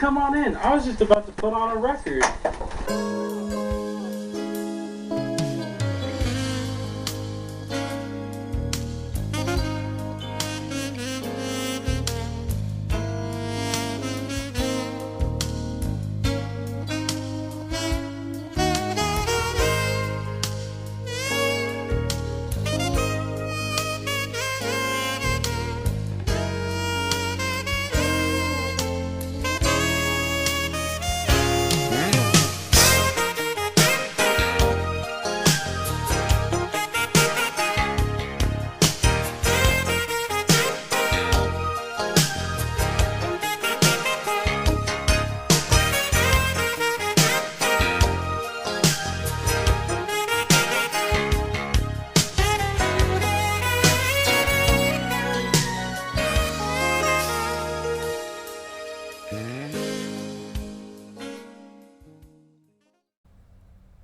come on in. I was just about to put on a record.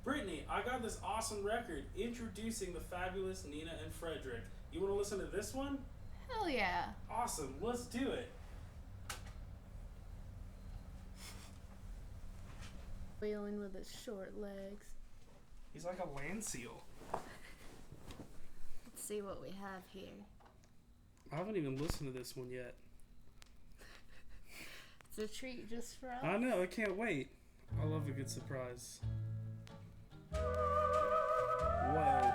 Brittany, I got this awesome record introducing the Fabulous Nina and Frederik. You want to listen to this one? Hell yeah. Awesome, let's do it. Wailing with his short legs. He's like a land seal. Let's see what we have here. I haven't even listened to this one yet. It's a treat just for us. I know, I can't wait. I love a good surprise. Whoa.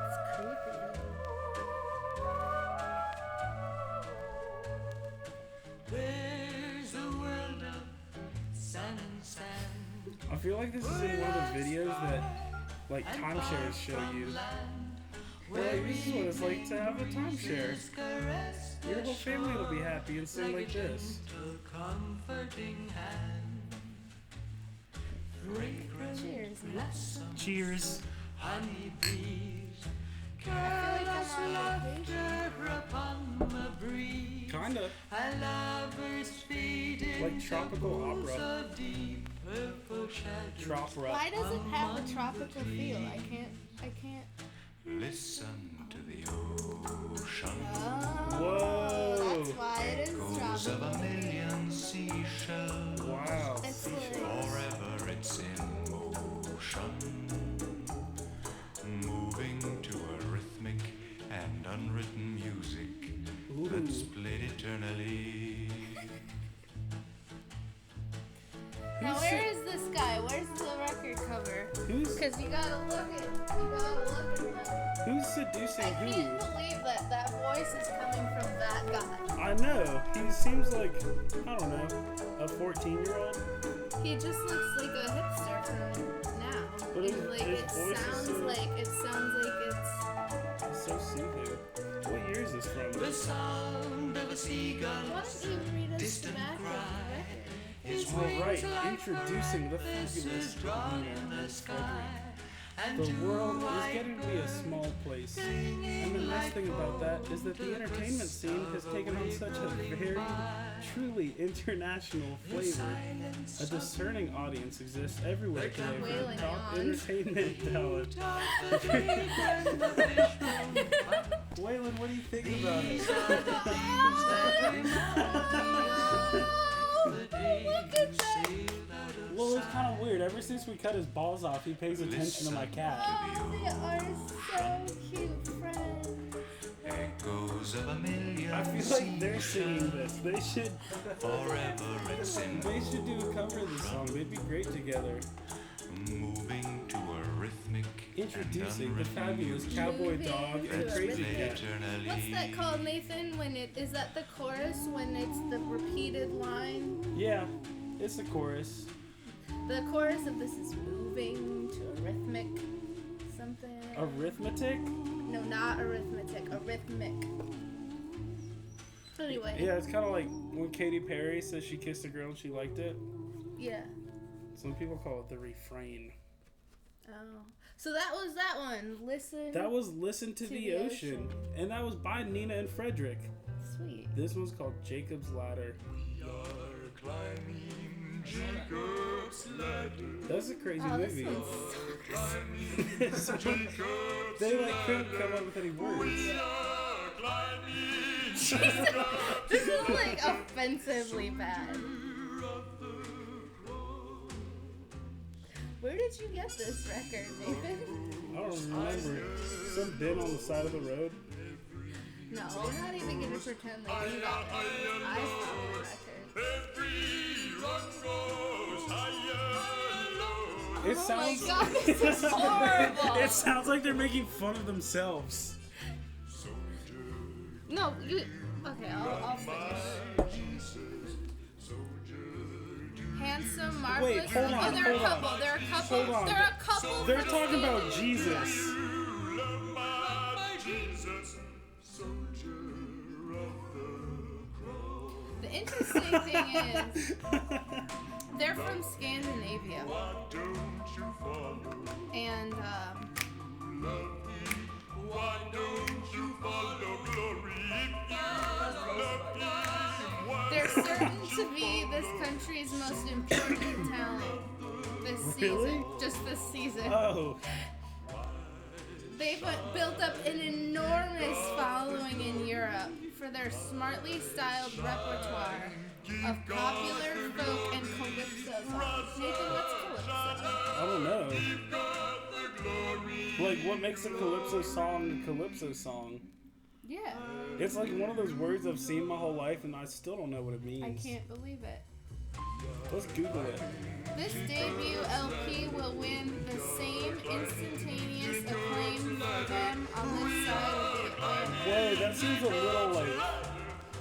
It's creepy. There's a world of sun and sand. I feel like this is in one of the videos that, like, timeshares show you. Like, this is what it's like to have a timeshare. Your whole family will be happy and sing like this. Cheers. Cheers. Honey bees, I feel like I'm on vacation. upon the breeze. Kinda. A lover's fade Like tropical opera. of deep purple shadow. Tropra. Why does it have a tropical feel? I can't. Listen to the ocean. Oh. Whoa. That's why it is Goes of a tropical. million seashells. Wow. It's Forever it's in motion, moving to a rhythmic and unwritten music that's played eternally. Now where is this guy? Where's the record cover? Who's Because you gotta look at that. who's seducing I who? can't believe that voice is coming from that guy. I know. He seems like, I don't know, a 14-year-old. He just looks like a hipster from now. But And, his like voice it is sounds so- like it's. It's so soothing. What year is this from? The sound of a seagull Why don't you read us the distant back of the cry. record? His All right, wings like introducing the feathers Fabulous drawn Nina in the and sky. Frederik. And The two world is white getting to be a small place, and the nice thing about that is that the entertainment scene has taken on such a very, truly international flavor. A discerning audience exists everywhere today for Wailing top yawn. entertainment talent. Waylon, what do you think about it? Look at that! Well, it's kind of weird. Ever since we cut his balls off, he pays attention to my cat. Oh, they are so cute, friends. Echoes of a million I feel like they're singing this. They should. forever it's in They should do a cover of this song. They'd be great together. moving to a rhythmic Introducing and the fabulous cowboy dog and Moving to a crazy played cat. eternally. What's that called, Nathan? When it is that the chorus? When it's the repeated line? Yeah, it's the chorus. The chorus of this is moving to a rhythmic something. Arithmetic? No, not arithmetic. A rhythmic. Anyway. Yeah, it's kind of like when Katy Perry says she kissed a girl and she liked it. Yeah. Some people call it the refrain. Oh. So that was that one. Listen. That was Listen to the Ocean. And that was by Nina and Frederik. Sweet. This one's called Jacob's Ladder. Jacob's ladder. That's a crazy Oh, this movie. one's so They like couldn't come up with any words. Climbing This is like offensively bad. Where did you get this record, Nathan? I don't remember. Some bin on the side of the road. No, we're not even gonna pretend like you got it. I found the record. It sounds. Oh my god, this is horrible! It sounds like they're making fun of themselves. No, you. Okay, I'll finish. Handsome, marvelous. Wait, hold on, they're hold a couple. on. They're a couple. Hold on. They're a couple. They're from talking about Spain. Jesus. The interesting thing is, they're from Scandinavia, and they're certain to be this country's most important talent this Really? season. Just this season. Oh. They've built up an enormous following in Europe for their smartly styled repertoire of popular folk and calypso songs. Nathan, what's calypso? I don't know. Like, what makes a calypso song a calypso song? Yeah, It's like one of those words I've seen my whole life, and I still don't know what it means. I can't believe it. Let's Google it. This debut LP will win the same instantaneous acclaim for them on this side of the Atlantic. Whoa, that seems a little like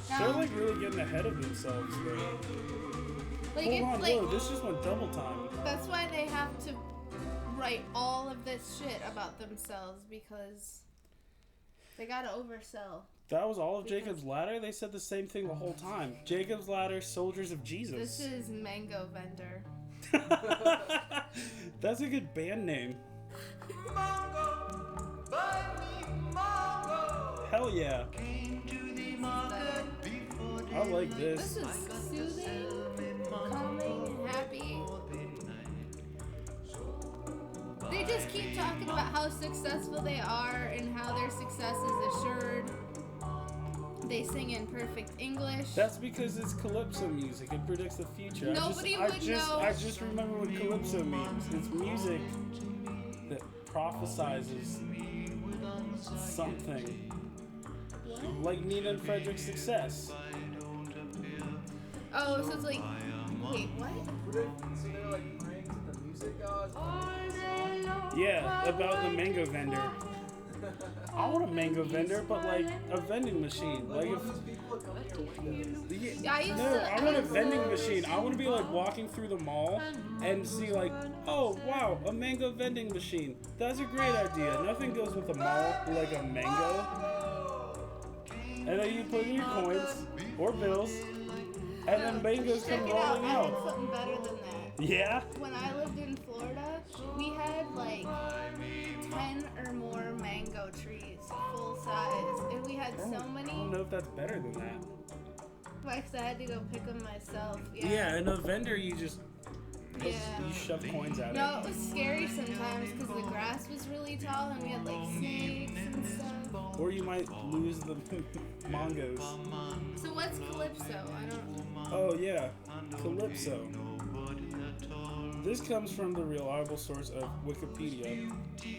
they're Now, like really getting ahead of themselves though. like Hold it's on, like whoa, this just went double time. that's why they have to write all of this shit about themselves because they gotta oversell. That was all of Jacob's Ladder? They said the same thing the whole time. Jacob's Ladder, Soldiers of Jesus. This is Mango Vendor. That's a good band name. Hell yeah. I like This this. is soothing, calming, and happy. They just keep talking about how successful they are and how their success is assured. They sing in perfect English. That's because it's calypso music. It predicts the future. Nobody would know. I just remember what calypso means. It's music that prophesizes something. Like Nina and Frederik's success. Oh, so it's like, wait, what? So they're like praying to the music gods. Yeah, about the mango vendor. I want a mango vendor, but like a vending machine. Like if People come here windows. Yeah, I used no, to- I want a vending machine. I want to be like walking through the mall and see like, oh wow, a mango vending machine. That's a great idea. Nothing goes with a mall like a mango. And then you put in your coins or bills, and then mangoes Check come it out. rolling I had out. something better than that. Yeah. When I lived in Florida, we had like 10 or more mango trees, full size, and we had so I don't many. know if that's better than that. Like, I had to go pick them myself. Yeah, and a vendor you just Yeah. you shove coins at No, it. it was scary sometimes because the grass was really tall and we had like snakes and stuff. Or you might lose the mongos. So what's calypso? I don't. Oh yeah, calypso. This comes from the reliable source of Wikipedia.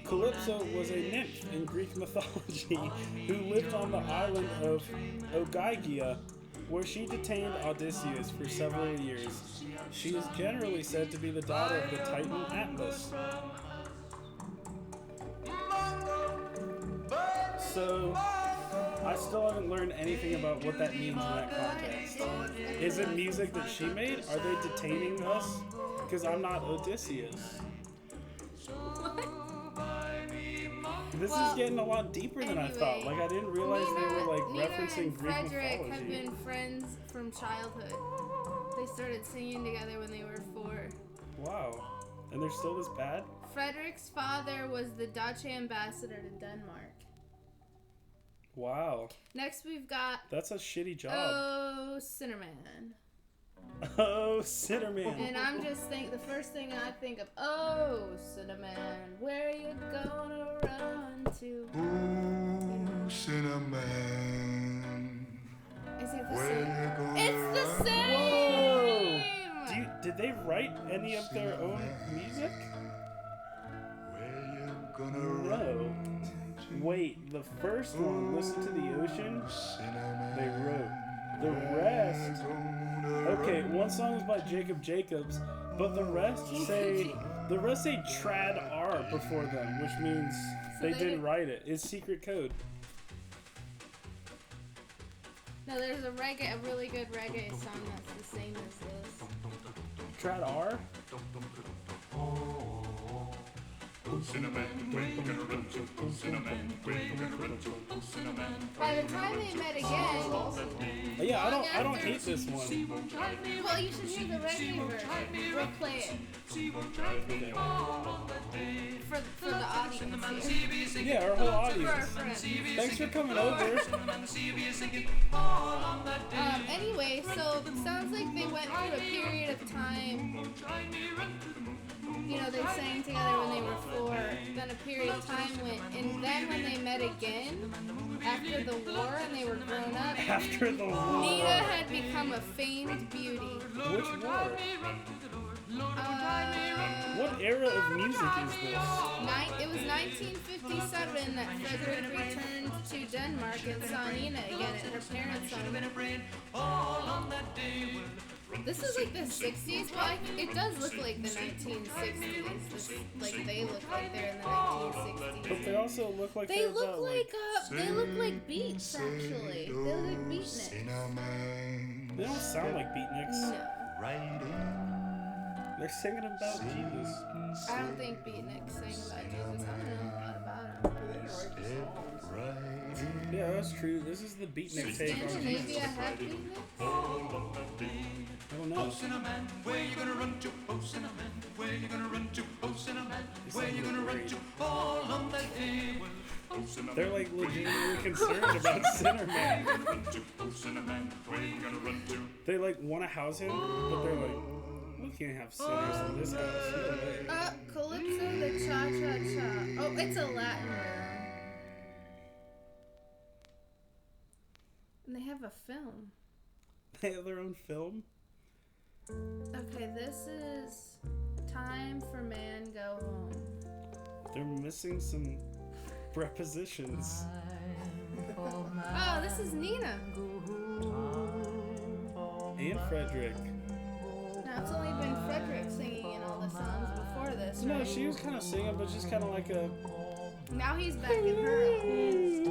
Calypso was a nymph in Greek mythology who lived on the island of Ogygia, where she detained Odysseus for several years. She is generally said to be the daughter of the Titan Atlas. So, I still haven't learned anything about what that means in that context. Is it music that she made? Are they detaining us? Because I'm not Odysseus. This is getting a lot deeper than I thought. Like, I didn't realize they were like Nina referencing and Greek Frederik have mythology. been friends from childhood. They started singing together when they were 4. Wow. And they're still this bad? Frederik's father was the Dutch ambassador to Denmark. Wow. Next we've got That's a shitty job. Oh Sinnerman. Oh, Sinnerman. And I'm just the first thing I think of, oh Sinnerman, where you gonna run to? Ooh, cinnamon. They're the same. It's the same! Whoa! Did they write any of their own music? No. Wait, the first one, Listen to the Ocean, they wrote. The rest... Okay, one song is by Jacob Jacobs, but the rest say Trad R before them, which means they didn't write it. It's secret code. No, there's a really good reggae song that's the same as this. Trad R? By the time they met again, Yeah, I don't hate this one. well, you should hear the reggae version. We'll play it for the audience here. Yeah, our whole For our audience. friends. Thanks for coming over. Anyway, so it sounds like they went through a period of time. You know, they sang together when they were 4. Then a period of time went, and then when they met again after the war and they were grown up, After the war. Nina had become a famed beauty. Which war? What era of music is this? It was 1957 that Frederik returned to Denmark and saw Nina again at her parents' home. This is like the 60s. Well, it does look like the 1960s. Like they look like they're in the 1960s. But they also look like They they're look about, they look like beats actually. They look like beatniks. They don't sound like beatniks. No, They're singing about Jesus. I don't think beatniks sing about Jesus. I don't know a lot about him. Yeah, that's true. This is the beatnik take on Scandinavia Jesus. have beatniks? I don't know. Where you gonna run to? Oh, Cinnamon. Where you gonna run to? Oh, Cinnamon. Where you gonna run to? All on that day. Oh, Cinnamon. They're like legitimately concerned about Sinnerman. Oh, Cinnamon. Where you gonna run to? They like want to house him, but they're like, we can't have sinners in this house. No way. Calypso the Cha-Cha-Cha. Oh, it's a Latin word. And they have a film. They have their own film? Okay, this is Time for Man Go Home. They're missing some prepositions. Oh, this is Nina. And Frederik. Now, it's only been Frederik singing in all the songs before this, No, right? she was kind of singing, but just kind of like a... Now he's back in her own.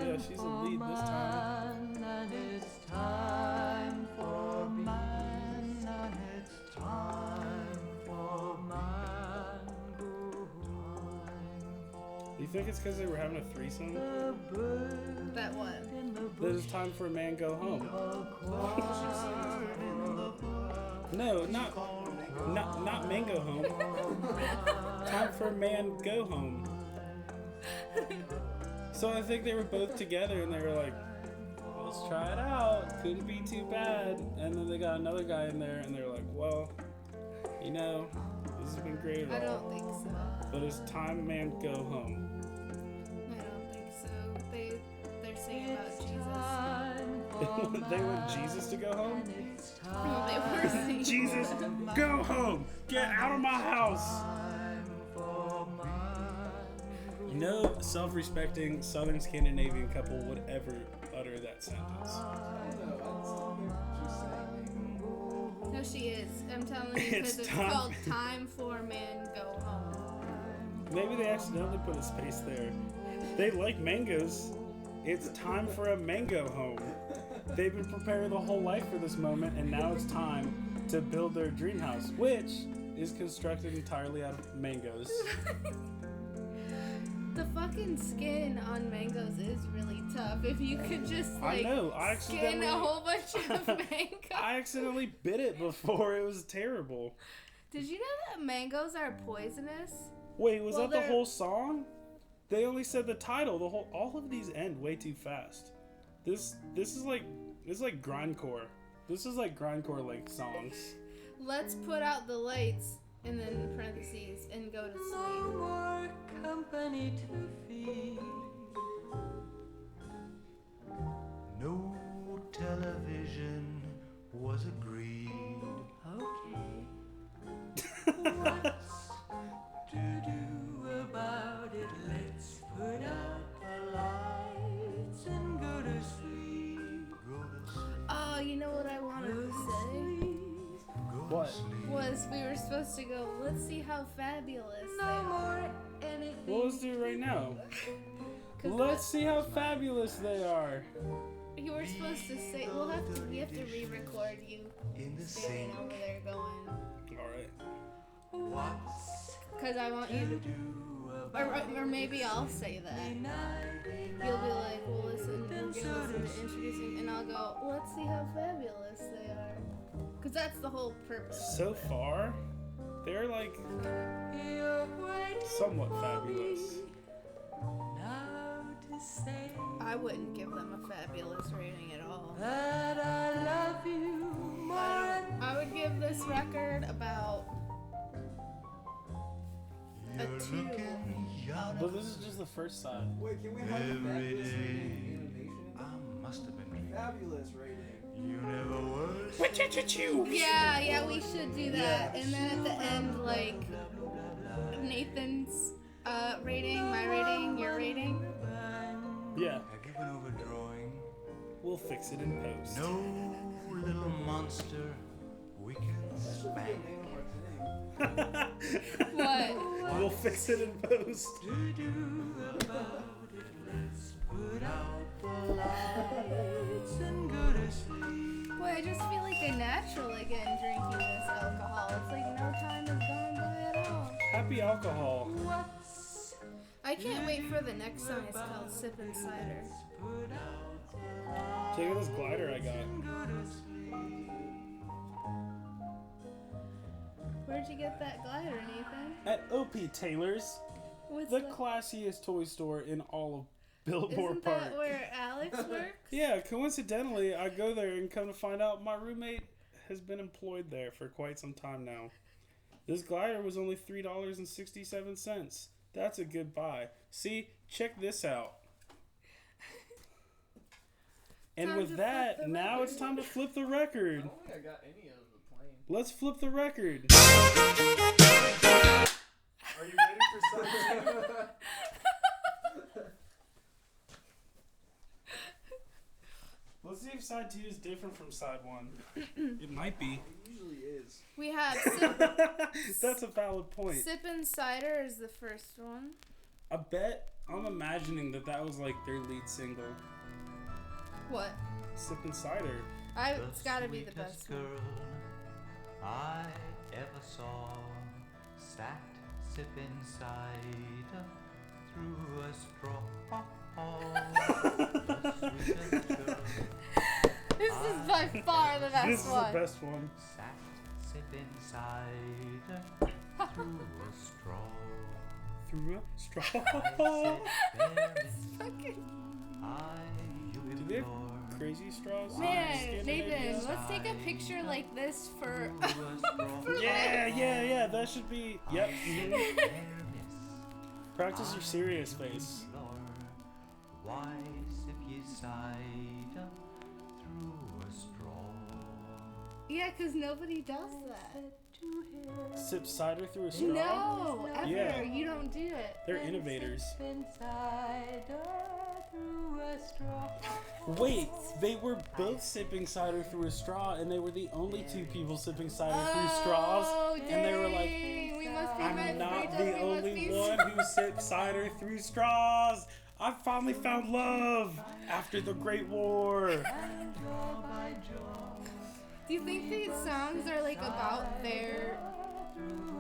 Yeah, she's a lead this time. And it's time for man, and it's time for man. You think it's because they were having a threesome? That what? That it's time for a man go home. No, not mango home. Time for a man go home. So I think they were both together and they were like, let's try it out. Couldn't be too bad. And then they got another guy in there and they're like, well, you know, this has been great. I don't think so. But it's time man go home. I don't think so. They're singing about Jesus. They want Jesus to go home? No, they were singing. Jesus, go home! Get out of my house! No self-respecting Southern Scandinavian couple would ever utter that sentence. No, she is. I'm telling you because it's time. called Time for Man Go Home. Maybe they accidentally put a space there. They like mangoes. It's time for a mango home. They've been preparing the whole life for this moment, and now it's time to build their dream house, which is constructed entirely out of mangoes. The fucking skin on mangoes is really tough. If you could just like I know. I skin accidentally, a whole bunch of mangoes. I accidentally bit it before. It was terrible. Did you know that mangoes are poisonous? Wait, was Well, that the they're- whole song? They only said the title. All of these end way too fast. This is like grindcore. This is like grindcore like songs. Let's put out the lights and then parentheses and go to No sleep. more company to feed. No telephone. What? was we were supposed to go, let's see how fabulous they are. Well, let's do it right now. 'Cause Let's see how fabulous they are. you were supposed to say, we have to re-record you standing over there going, Alright. because I want you to, or maybe I'll say that. You'll be like, well, listen, we'll give listen to introducing, and I'll go, let's see how fabulous they are. Because that's the whole purpose. So far, they're like somewhat fabulous. I wouldn't give them a fabulous rating at all. I would give this record about a 2. But this is just the first side. Wait, can we have a fabulous rating animation? I must have been dreaming. Fabulous rating. You never were. Yeah, we should do that. And then at the end, like, Nathan's rating, my rating, your rating. Yeah, Have you been overdrawing? we'll fix it in post. No little monster we can spank. What? We'll fix it in post. Put out the lights and go to sleep. Boy, I just feel like a natural again drinking this alcohol. It's like no time has gone by at all. Happy alcohol. I can't wait for the next song. It's called Sippin' Cider. Check out this glider I got. Where'd you get that glider, Nathan? At OP Taylor's, What's the that? classiest toy store in all of Billboard Isn't Park. that where Alex works? Yeah, coincidentally, I go there and come to find out my roommate has been employed there for quite some time now. This glider was only $3.67. That's a good buy. See, check this out. And Time with to that, flip the now record. it's time to flip the I record. don't think I got any of the plane. Let's flip the record. Are you ready for something? Let's see if side 2 is different from side 1. It might be. It usually is. We have That's a valid point. Sippin' Cider is the first one. I bet, I'm imagining that was like their lead single. What? Sippin' Cider. It's gotta be the best one. girl I ever saw sat sipping cider through a straw. The sweetest girl This is by far the best This is one. the best one. sat sipping cider through a straw. Through a straw. I sit there Fucking I Do they have implore crazy straws? man, Scandinavian? Nathan, let's take a picture like this for. through a straw. Yeah. That should be. Yep. mhm. Fairness. Practice your serious face. Why sip ye cider through a straw? Yeah, because nobody does that. Sip cider through a straw? No, ever. Yeah. You don't do it. They're innovators. Cider through a straw. Wait, they were both sipping cider through a straw, and they were the only two people sipping cider through straws. Oh, And they were like, dang, we must be I'm meant for not each other, the we must only be one who sips cider through straws. I finally found love after the Great War. Do you think these songs are like about their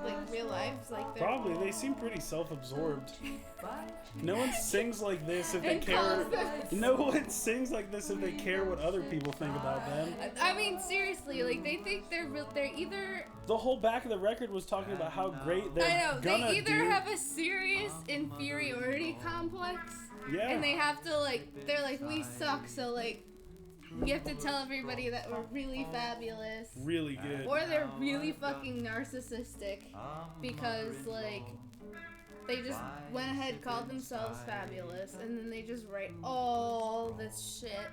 like real lives, like their Probably, they seem pretty self-absorbed. No one sings like this if they And care. calls them- No one sings like this if they care what other people think about them. I mean, seriously, like they think they're either The whole back of the record was talking about how great they're I know gonna they either do. have a serious inferiority complex, Yeah. and they have to like they're like we suck, so like we have to tell everybody that we're really fabulous, Really good. or they're really fucking narcissistic because like they just went ahead, called themselves fabulous, and then they just write all this shit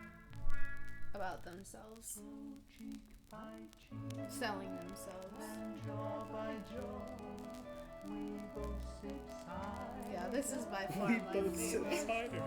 about themselves, selling themselves. Yeah, this is by far We my both sip favorite. cider.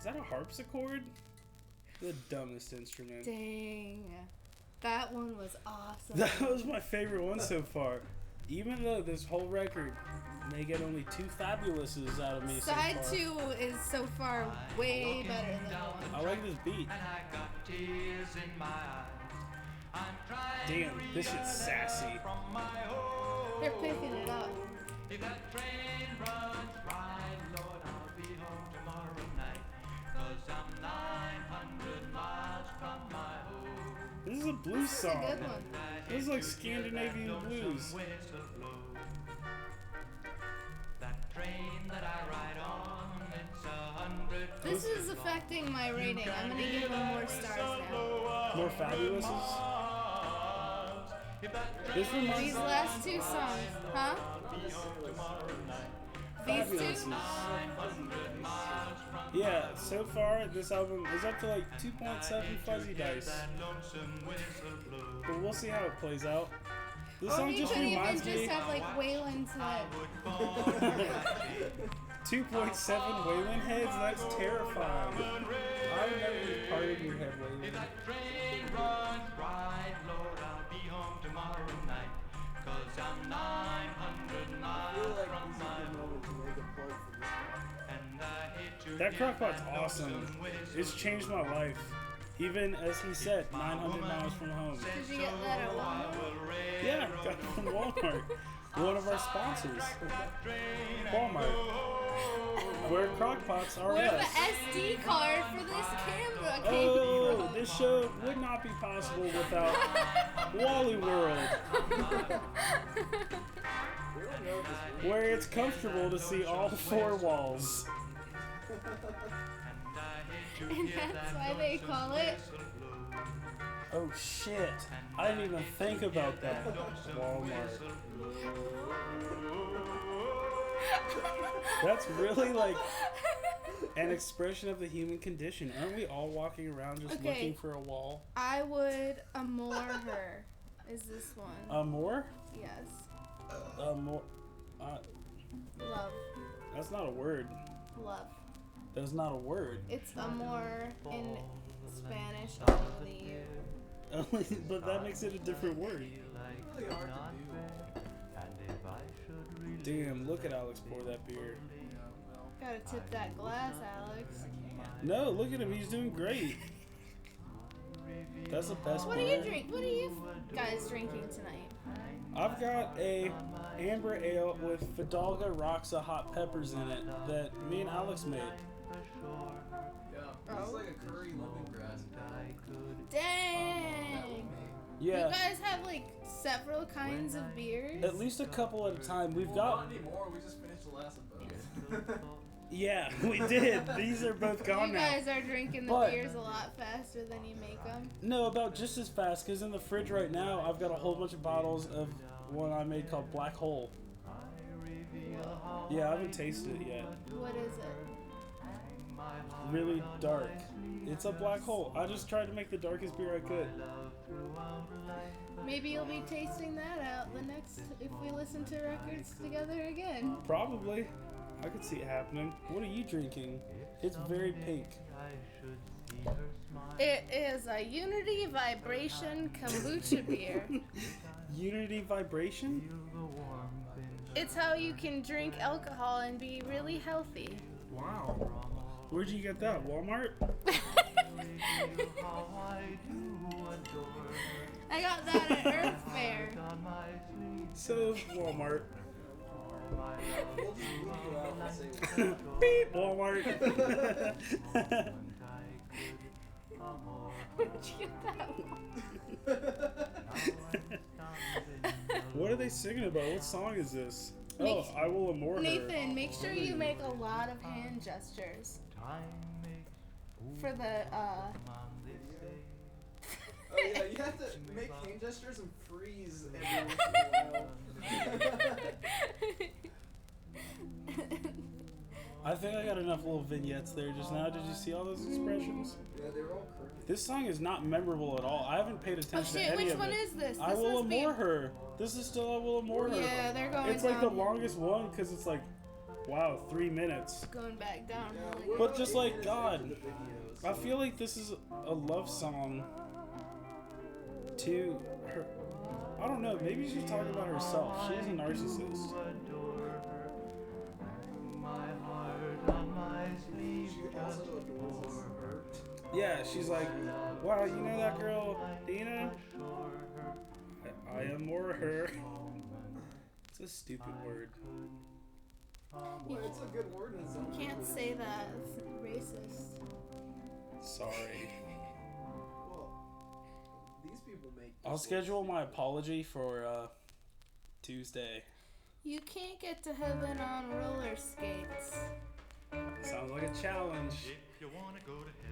Is that a harpsichord? The dumbest instrument. Dang. That one was awesome. That was my favorite one so far. Even though this whole record may get only 2 fabulouses out of me so Side far. 2 is so far way better than I 1. like this beat. And I got tears in my eyes. I'm trying Damn, to this shit's read a sassy. letter from my home. They're picking it up. If that train runs right, Lord, I'll be home tomorrow night. 'Cause I'm 900 miles from my home. This is a blues This is a song. good one. This is like Scandinavian blues. That train that I ride on, it's 100. This is affecting my rating. I'm gonna give them more stars now. More fabulouses. This reminds These last 2 songs, huh? These 2? fabulouses. Yeah, so far this album is up to like 2.7 fuzzy dice. But we'll see how it plays out. This Or song you just could even reminds just me. have like Waylon's head. 2.7 Waylon heads? That's terrifying. I would never be part of your head, Waylon. That train runs right, Lord, I'll be home tomorrow night. 'Cause I'm 900 I feel miles like from this is a my good home. moment to make a plug for this one. And I hate to That give crockpot's that awesome. lonesome whistle It's changed my life. Even as he said, 900 miles from home. Did you get that at Walmart? Yeah, got it from Walmart. One of our sponsors. Walmart. Where crockpots are Where the us. SD card for this camera came Oh, this show would not be possible without Wally World, We don't know if this where it's comfortable to see all 4 walls. And that's why they call it. Oh shit, I didn't even think about that. Walmart. That's really like an expression of the human condition. Aren't we all walking around just Okay. looking for a wall? I would amore her. Is this one? More? Yes. More. Love. That's not a word. Love. That's not a word. It's amor in Spanish only. But that makes it a different word. It's really hard to do. Damn, look at Alex pour that beer. Yeah, well, Gotta tip that glass, Alex. No, look at him. He's doing great. That's the best What part. do you drink? What are you guys drinking tonight? I've got a amber ale with Fidalga Roxa hot peppers in it that me and Alex made. yeah. It's Oh. like a curry lemongrass. Dang! Yeah, You guys have like several kinds of beers? at least a couple at a time. We've Well, got. not anymore. We just finished the last of those. Yeah, we did. These are both gone You now. guys are drinking the But- beers a lot faster than you make them. No, about just as fast, because in the fridge right now, I've got a whole bunch of bottles of one I made called Black Hole. Yeah, I haven't tasted it yet. What is it? Really dark. It's a black hole. I just tried to make the darkest beer I could. Maybe you'll be tasting that out the next if we listen to records together again. Probably. I could see it happening. What are you drinking? It's very pink. It is a Unity Vibration kombucha beer. Unity Vibration? It's how you can drink alcohol and be really healthy. Wow. Where'd you get that? Walmart? I got that at Earth Fair. So, Walmart. We'll just leave you out and say Beep, Walmart. Where'd you get that one? What are they singing about? What song is this? Make- Oh, I will amore her. Nathan, make sure you make a lot of hand gestures for the Oh yeah, you have to make hand gestures and freeze every once in a while. I think I got enough little vignettes there just now. Did you see all those expressions? Yeah, they were all curvy. This song is not memorable at all. I haven't paid Oh attention to shit, any which of one it. is this? I This will must be- amore her. This is still I will amore her. Yeah, they're going It's like the down. longest one because it's like Wow, 3 minutes. Going back down. But just like God, I feel like this is a love song to her. I don't know, maybe she's talking about herself. She's a narcissist. She also adores her. Yeah, she's like, wow, you know that girl, Dina? I am more her. It's a stupid word. Well, it's a good word in its own. You can't say that. It's racist. Sorry. Well, these people make. I'll schedule my apology for Tuesday. You can't get to heaven on roller skates. Sounds like a challenge.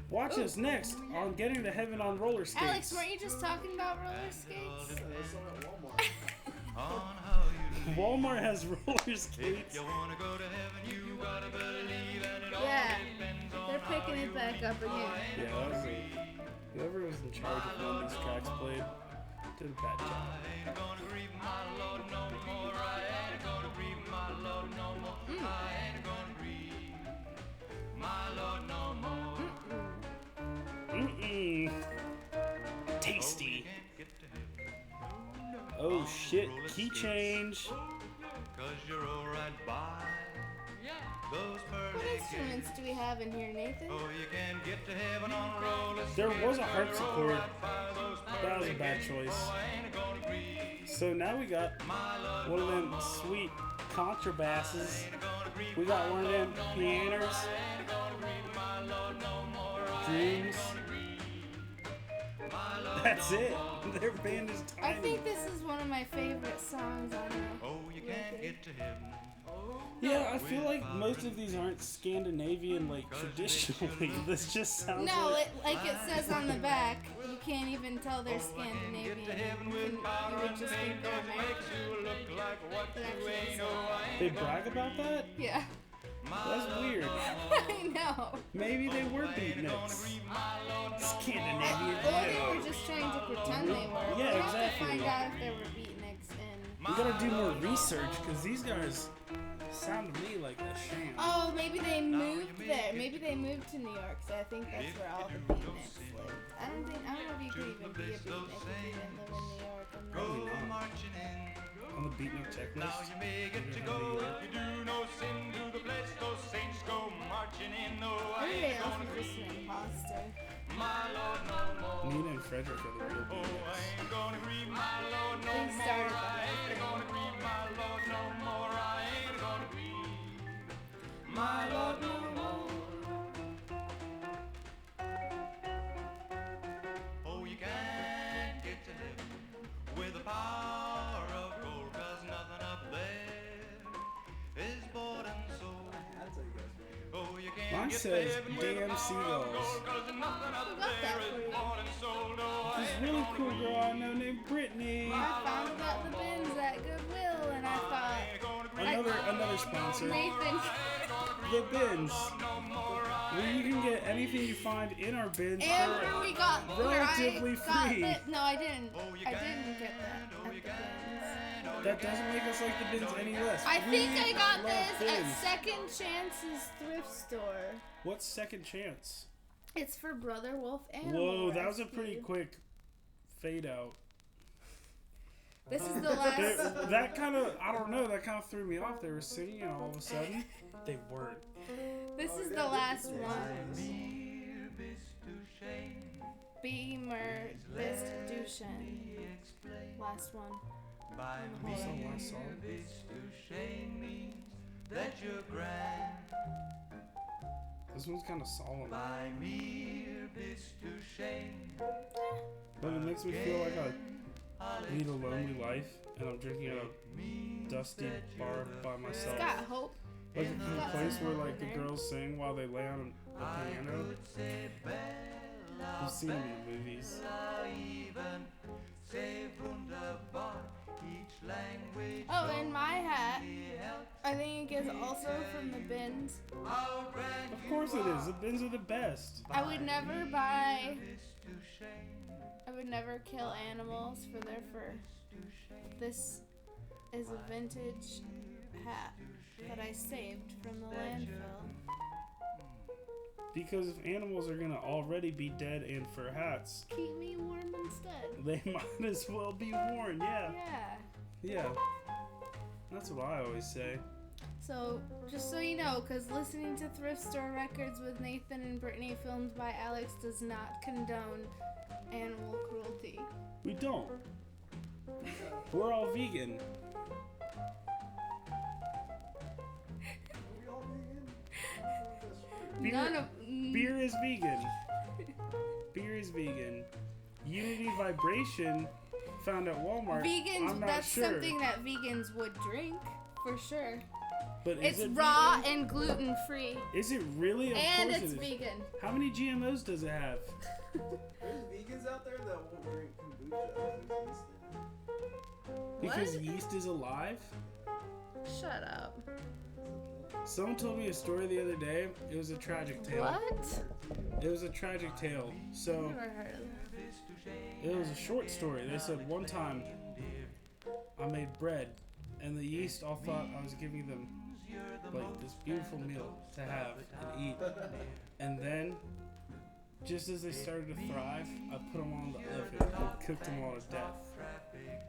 Watch us next on Getting to Heaven on Roller Skates. Alex, weren't you just talking about roller skates? There's some at Walmart. Walmart has roller skates. Yeah, they're picking it back up again. Yeah, that was whoever was in charge of when these tracks played did a bad job. Mm-mm. Tasty. Oh shit, key change. What instruments do we have in here, Nathan? There was a harpsichord. That was a bad choice. So now we got one of them sweet contrabasses. We got one of them pianos. Drums. That's it. Their band is I tiny. think this is one of my favorite songs on the Yeah, I feel like most of these aren't Scandinavian, like, traditionally. This just sounds No, like... like it says on the back, you can't even tell they're Scandinavian. You would just think they're American. But actually it's not. They brag about that? Yeah. That's weird. I know. Maybe they were beatniks. Scandinavian. Or they were just trying to pretend they were. Yeah, We'll exactly. have to find out if they were beatniks in. We gotta do more research, because these guys sound to me like a sham. Oh, maybe they moved there. Maybe they moved to New York, so I think that's where all the beatniks lived. I don't know if you could even be a beatnik if you didn't live in New York. Probably not. On the beatnik checklist. Everybody else was just an imposter. Nina and Frederik are the real beatniks. They started the whole thing. My Lord, no more. Oh, you can't get to heaven with the power of gold, 'cause nothing up there is bought and sold. That's how you guys make it. Oh, you can't Mine get says to heaven with the damn power of seagulls. gold, 'cause nothing up Who got that there for is you? bought and sold. Oh, I This ain't really gonna cool be. girl I know named Brittany. I found about the bins at Goodwill, and I thought Another sponsor. Nathan. The bins. Where you can get anything you find in our bins And for where we got relatively where I free. got no, I didn't. I didn't get that at the bins. That doesn't make us like the bins any less. I think I got love this bins. at Second Chance's thrift store. What's Second Chance? It's for Brother Wolf and Whoa, that was a pretty quick fade out. This is the last. That kind of, I don't know, that kind of threw me off. They were singing and all of a sudden, they weren't. This is the last one. Beamer Bist Dushan. Last one. What's the last song? This one's kind of solemn. But it makes me feel like I lead a lonely life and I'm drinking at a dusty bar by myself. It's got hope. Like the place where like the girls sing while they lay on a piano. You've seen it in movies. Oh, and my hat. I think it is also from the bins. Of course it is. The bins are the best. I would never buy. I would never kill animals for their fur. This is a vintage hat that I I saved from the landfill. Because if animals are gonna already be dead and fur hats, Keep me warm instead. they might as well be worn. Yeah. Yeah. Yeah. That's what I always say. So, just so you know, because listening to Thrift Store Records with Nathan and Britanny filmed by Alex does not condone animal cruelty. We don't. We're all vegan. we all vegan? Beer is vegan. Beer is vegan. Unity Vibration found at Walmart. Vegans, I'm not that's sure. something that vegans would drink, for sure. But is It's it raw vegan? and gluten free. Is it really? Of And course it's it is. vegan. How many GMOs does it have? There's vegans out there that won't drink kombucha. There's yeast in it. Because What? yeast is alive? Shut up. Someone told me a story the other day. It was a tragic tale. What? It was a tragic tale. So Never heard of that. it was a short story. They said one time I made bread and the yeast all thought I was giving them like this beautiful meal to have and eat. And then just as they started to thrive, I put them on the oven and cooked them all to death.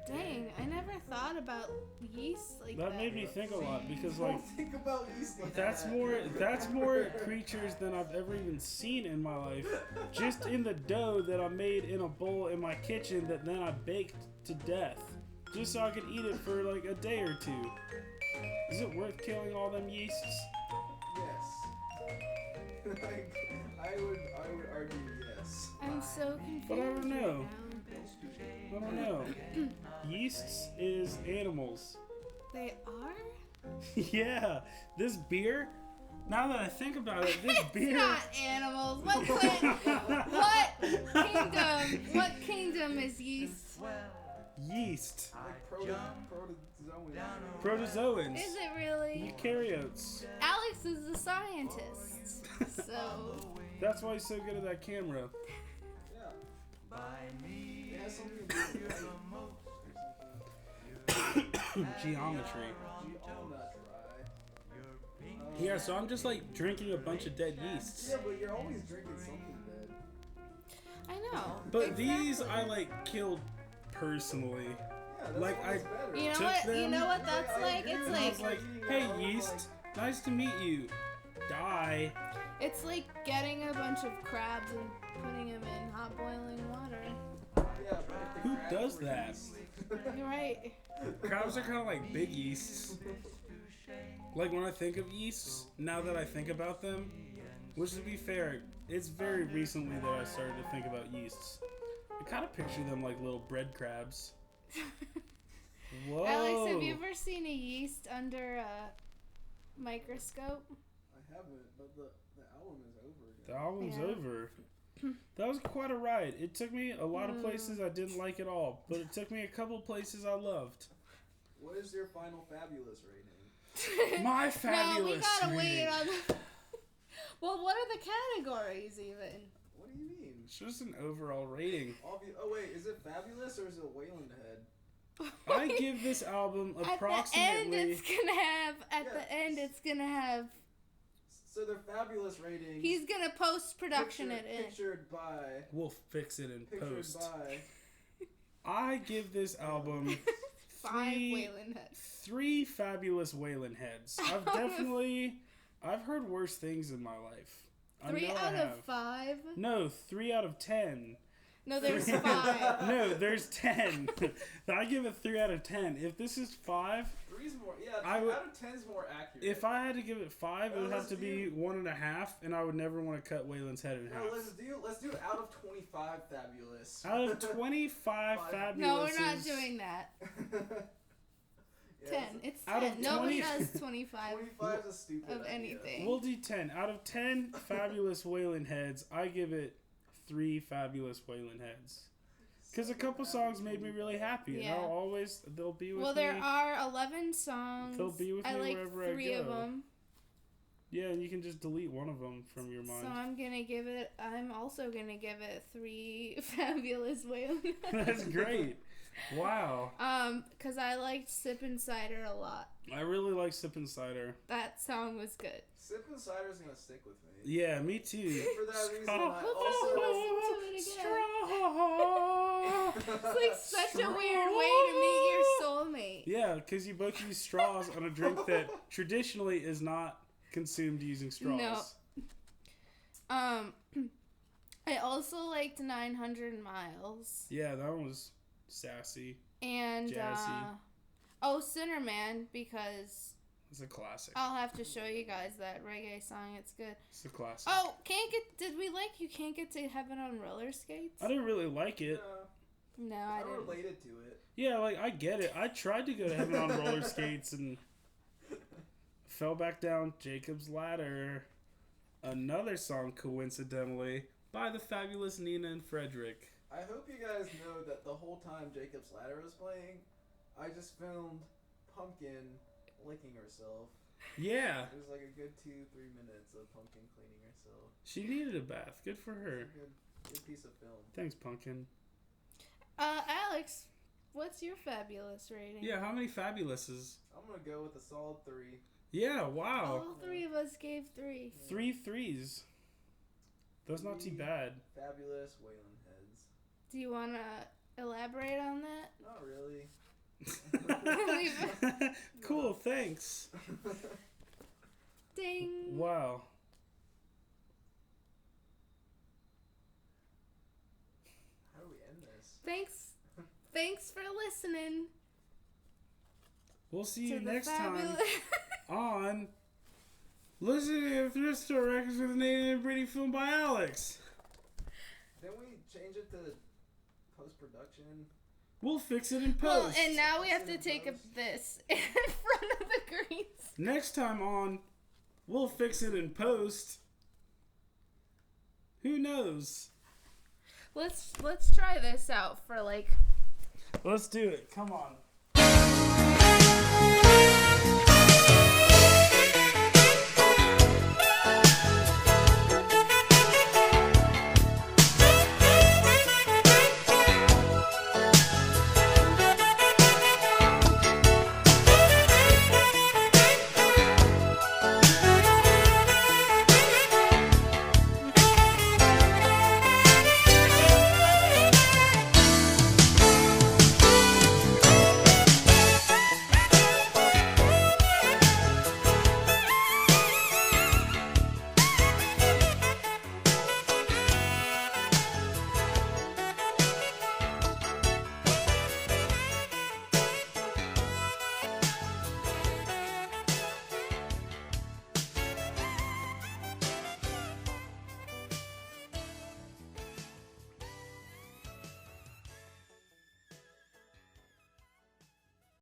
Dang, I never thought about yeast like that. That made me think a lot because like Don't think about yeast like that's that. more creatures than I've ever even seen in my life. Just in the dough that I made in a bowl in my kitchen that then I baked to death. Just so I could eat it for like a day or two. Is it worth killing all them yeasts? Yes. Like, I would argue yes. I'm so confused. But I don't know. right now. I don't know. Yeasts is animals. They are? Yeah, this beer. Now that I think about it, this It's beer. not animals. What kingdom is yeast? Yeast. Like protozoan. Protozoans. Is it really? Eukaryotes. Alex is a scientist. So That's why he's so good at that camera. Yeah. It has something to do with Geometry. all that dry. Yeah, so I'm just like drinking a bunch of dead yeasts. Yeah, but you're always drinking something dead. I know. But these Exactly. I like killed personally. Yeah, that's Like, always I- better. You know took what? You them- know what that's I like? agree. It's And I like was like, hey yeast, nice to meet you. Die. it's like getting a bunch of crabs and putting them in hot boiling water. Yeah, but if the Who crabs does were that? yeast- You're right. Crabs are kind of like big yeasts. Like when I think of yeasts, now that I think about them, which to be fair, it's very recently that I started to think about yeasts. I kind of picture them like little bread crabs. Whoa. Alex, have you ever seen a yeast under a microscope? I haven't, but the album is over again. The album's Yeah. over. That was quite a ride. It took me a lot of places I didn't like at all, but it took me a couple places I loved. What is your final Fabulous rating? My No, fabulous. we gotta rating. wait on the... Well, what are the categories even? What do you mean? It's just an overall rating. Oh wait, is it Fabulous or is it Wayland Head? I give this album At the end, approximately. it's gonna have... At Yeah. the end, it's gonna have... So they're Fabulous ratings. He's gonna post-production it in. Pictured by. We'll fix it in Pictured post. by. I give this album 5 three- Wayland heads. 3 fabulous Wayland heads. I've heard worse things in my life. I 3 know I out of have. 5? No, 3 out of 10. No, there's 5. No, there's 10. I give it 3 out of 10. If this is 5, Three's more. Yeah, I would- out of 10 is more accurate. if I had to give it 5, it would have let's to be do- 1.5, and I would never want to cut Wayland's head in No, half. let's do out of 25 Fabulous. Out of 25 fabulous. No, we're not doing that. Yeah, 10. It's 10. Out of Nobody 20 does 25 25 is a stupid of idea. anything. We'll do 10. Out of 10 fabulous Wayland heads, I give it 3 fabulous Wayland heads. Because a couple songs made me really happy, and Yeah. they'll be with Well, me. there are 11 songs. They'll be with I me like wherever I 3 of go. them. Yeah, and you can just delete one of them from your mind. So I'm also gonna give it 3 fabulous Wayland. That's great. Wow. Cause I liked Sippin' Cider a lot. I really like Sippin' Cider. That song was good. Sippin' Cider's gonna stick with me. Yeah, me too. And for that reason, I Listen to it again. It's like such a weird way to meet your soulmate. Yeah, because you both use straws on a drink that traditionally is not consumed using straws. No. I also liked 900 Miles. Yeah, that one was sassy. And, Jazzy. Sinner Man, because It's a classic. I'll have to show you guys that reggae song. It's good. It's a classic. Oh, did we like You Can't Get to Heaven on Roller Skates? I didn't really like it. No, I I didn't. related to it. Yeah, like, I get it. I tried to go to heaven on roller skates and fell back down Jacob's Ladder. Another song, coincidentally, by the Fabulous Nina and Frederik. I hope you guys know that the whole time Jacob's Ladder was playing, I just filmed Pumpkin licking herself. Yeah. It was like a good 2-3 minutes of Pumpkin cleaning herself. She needed a bath. Good for her. Good piece of film. Thanks, Pumpkin. Alex, what's your Fabulous rating? Yeah, how many Fabulouses? I'm gonna go with a solid 3. Yeah, wow. All three of us gave 3. 3 threes. That's not too bad. Fabulous Whalen heads. Do you want to elaborate on that? Not really. Cool, thanks. Ding. Wow. How do we end this? Thanks for listening. We'll see to you the next time Fabulous. on Listening to Thrift Store Records with Nathan and Britanny, filmed by Alex. Then we change it to post-production. We'll fix it in Well, post. and now we have to take this in front of the greens. Next time on We'll Fix It in Post. Who knows? Let's try this out for like. Let's do it. Come on.